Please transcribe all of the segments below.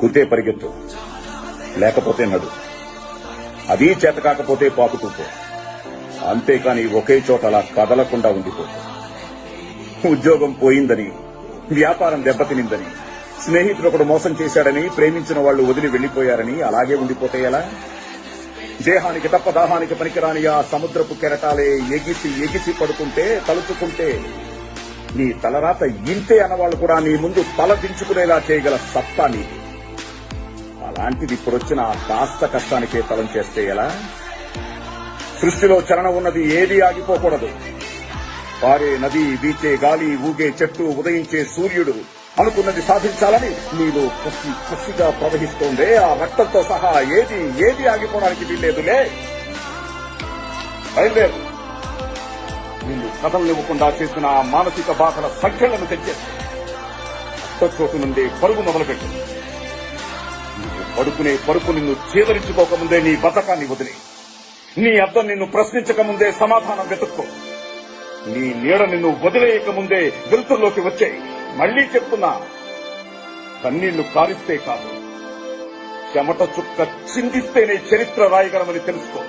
కుతే పరిగెత్తు, లేకపోతే నడు. అదీ చేత కాకపోతే పాకుతూ పో. అంతేకాని ఒకే చోట అలా కదలకుండా ఉండిపో. ఉద్యోగం పోయిందని, వ్యాపారం దెబ్బతినిందని, స్నేహితుడు ఒకడు మోసం చేశాడని, ప్రేమించిన వాళ్లు వదిలి వెళ్లిపోయారని అలాగే ఉండిపోతే ఎలా? దేహానికి తప్ప దాహానికి పనికిరాని ఆ సముద్రపు కెరటాలే ఎగిసి ఎగిసి పడుతుంటే, తలుచుకుంటే నీ తలరాత ఇంతే అన్నవాళ్లు కూడా నీ ముందు తల దించుకునేలా చేయగల సత్తా నీది. అలాంటిది ఇప్పుడొచ్చిన ఆ కాస్త కష్టానికే తలం చేస్తే ఎలా? సృష్టిలో చలనం ఉన్నది ఏదీ ఆగిపోకూడదు. పారే నది, వీచే గాలి, ఊగే చెట్టు, ఉదయించే సూర్యుడు అనుకున్నది సాధించాలని నీలో కసి కసిగా ప్రవహిస్తోందే. ఆ రక్తంతో సహా ఏది ఆగిపోవడానికి వీల్లేదులే. బయలుదేరు. నిన్ను కథలనివ్వకుండా చేసిన ఆ మానసిక బాధల సంఖ్యలను తెచ్చేసి చోటు నుండి పరుగు మొదలుపెట్టు. నువ్వు పడుకునే పరుపు నిన్ను చేదరించుకోకముందే నీ బతకాన్ని వదిలి, నీ అద్దం నిన్ను ప్రశ్నించకముందే సమాధానం వెతుక్కో. నీ నీడ నిన్ను వదిలేయకముందే వెలుతుల్లోకి వచ్చాయి. మళ్లీ చెప్తున్నా, కన్నీళ్లు కారిస్తే కాదు, చెమట చుక్క చిందిస్తేనే చరిత్ర రాయగలమని తెలుసుకో.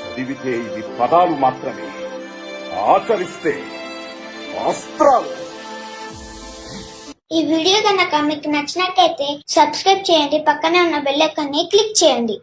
చదివితే ఇది పదాలు మాత్రమే, ఆచరిస్తే అస్త్రాలు. ఈ వీడియో కనుక మీకు నచ్చినట్లయితే సబ్స్క్రైబ్ చేయండి, పక్కనే ఉన్న బెల్ ఐకాన్ ని క్లిక్ చేయండి.